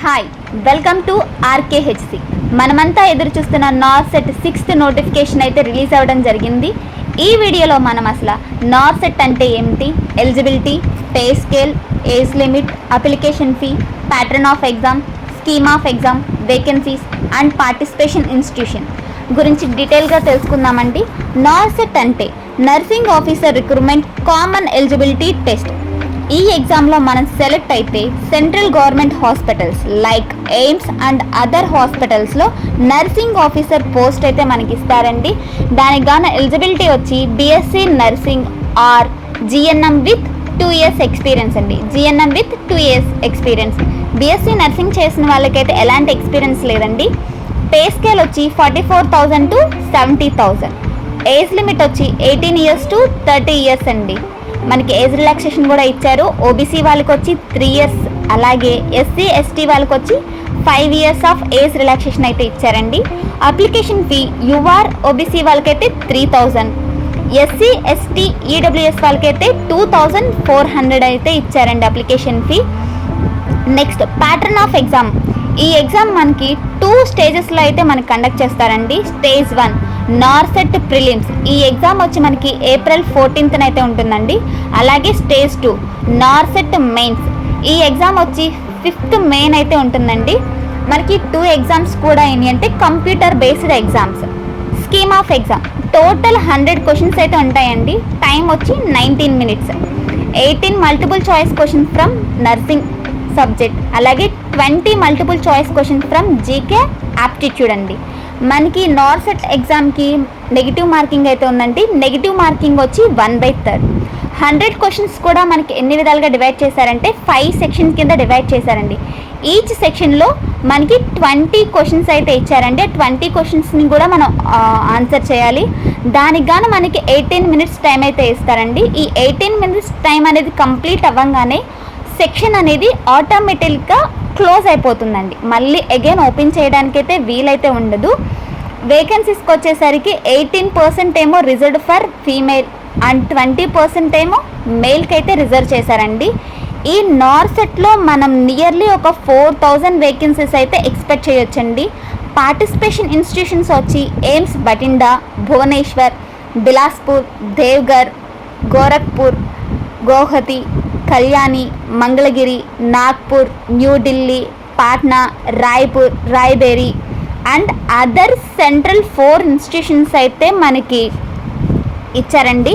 Hi, welcome to ఆర్కేహెచ్సి. మనమంతా ఎదురు చూస్తున్న నార్సెట్ 6th నోటిఫికేషన్ అయితే రిలీజ్ అవ్వడం జరిగింది. ఈ వీడియోలో మనం అసలు నార్సెట్ అంటే ఏమిటి, eligibility, pay scale, age limit, application fee, pattern of exam, scheme of exam, vacancies and participation institution గురించి డీటెయిల్గా తెలుసుకుందామండి. నార్సెట్ అంటే nursing officer recruitment common eligibility test. ఈ ఎగ్జామ్లో మనం సెలెక్ట్ అయితే central government hospitals like AIIMS and other హాస్పిటల్స్లో nursing officer post అయితే మనకి ఇస్తారండి. దానికి గాను ఎలిజిబిలిటీ వచ్చి BSc nursing or GNM with 2 years experience అండి. GNM with 2 years experience. BSc nursing చేసిన వాళ్ళకైతే ఎలాంటి ఎక్స్పీరియన్స్ లేదండి. పే స్కేల్ వచ్చి 44,000 to 70,000. ఏజ్ లిమిట్ వచ్చి 18 years to 30 years అండి. మనకి ఏజ్ రిలాక్సేషన్ కూడా ఇచ్చారు. ఓబీసీ వాళ్ళకి వచ్చి 3 years, అలాగే ఎస్సీ ఎస్టీ వాళ్ళకి వచ్చి 5 years ఆఫ్ ఏజ్ రిలాక్సేషన్ అయితే ఇచ్చారండి. అప్లికేషన్ ఫీ యూఆర్ ఓబీసీ వాళ్ళకైతే 3,000, ఎస్సీ ఎస్టీ ఈడబ్ల్యూఎస్ వాళ్ళకైతే 2,400 అయితే ఇచ్చారండి application fee. Next pattern of exam. ఈ ఎగ్జామ్ మనకి 2 స్టేజెస్లో అయితే మనకి కండక్ట్ చేస్తారండి. Stage 1 నార్సెట్ prelims. ఈ ఎగ్జామ్ వచ్చి మనకి April 14th అయితే ఉంటుందండి. అలాగే స్టేజ్ 2 నార్సెట్ మెయిన్స్. ఈ ఎగ్జామ్ వచ్చి 5th May అయితే ఉంటుందండి. మనకి 2 ఎగ్జామ్స్ కూడా ఏంటంటే computer based exams. Scheme of exam total 100 questions అయితే ఉంటాయండి. టైం వచ్చి 19 minutes. 18 multiple choice question from nursing subject, అలాగే 20 multiple choice question from GK aptitude అండి. మనకి నార్సెట్ ఎగ్జామ్కి నెగిటివ్ మార్కింగ్ అయితే ఉందండి. నెగిటివ్ మార్కింగ్ వచ్చి 1/3. 100 క్వశ్చన్స్ కూడా మనకి ఎన్ని విధాలుగా డివైడ్ చేశారంటే 5 సెక్షన్స్ కింద డివైడ్ చేశారండి. ఈచ్ సెక్షన్లో మనకి 20 క్వశ్చన్స్ అయితే ఇచ్చారండి. 20 క్వశ్చన్స్ని కూడా మనం ఆన్సర్ చేయాలి. దానికి గాను మనకి 18 minutes టైం అయితే ఇస్తారండి. ఈ 18 minutes టైం అనేది కంప్లీట్ అవ్వగానే సెక్షన్ అనేది ఆటోమేటిక్గా క్లోజ్ అయిపోతుందండి. మళ్ళీ అగైన్ ఓపెన్ చేయడానికైతే వీలైతే ఉండదు. వేకెన్సీస్కి వచ్చేసరికి 18% ఏమో రిజర్వ్డ్ ఫర్ ఫీమేల్ అండ్ 20% ఏమో మేల్కి అయితే రిజర్వ్ చేశారండి. ఈ నార్సెట్లో మనం నియర్లీ ఒక 4,000 వేకెన్సీస్ అయితే ఎక్స్పెక్ట్ చేయొచ్చండి. పార్టిసిపేషన్ ఇన్స్టిట్యూషన్స్ వచ్చి AIIMS Bathinda, Bhubaneswar, Bilaspur, Deoghar, Gorakhpur, Guwahati, Kalyani, Mangalagiri, Nagpur, New Delhi, Patna, Raipur, Raebareli and other central 4 institutions అయితే మనకి ఇచ్చారండి.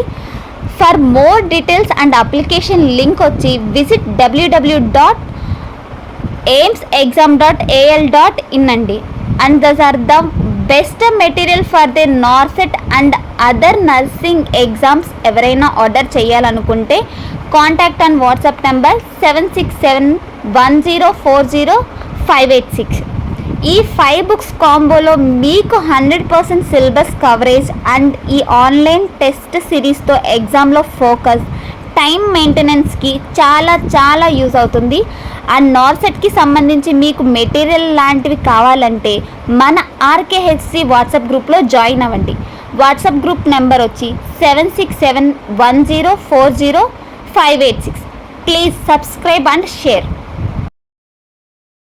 For more details and application link వచ్చి విజిట్ www.aimsexam.al.in అండి. And these are the best material for the NORCET and other nursing exams. ఎవరైనా ఆర్డర్ చేయాలనుకుంటే కాంటాక్ట్ ఆన్ వాట్సాప్ నెంబర్ 7671040586. ఈ 5 books కాంబోలో మీకు 100% సిలబస్ కవరేజ్ అండ్ ఈ ఆన్లైన్ టెస్ట్ సిరీస్తో ఎగ్జామ్లో focus, time మెయింటెనెన్స్కి చాలా యూజ్ అవుతుంది. అండ్ నార్సెట్కి సంబంధించి మీకు మెటీరియల్ లాంటివి కావాలంటే మన ఆర్కేహెచ్సి వాట్సాప్ గ్రూప్లో జాయిన్ అవ్వండి. వాట్సాప్ గ్రూప్ నెంబర్ వచ్చి 7671040586. Please subscribe and share.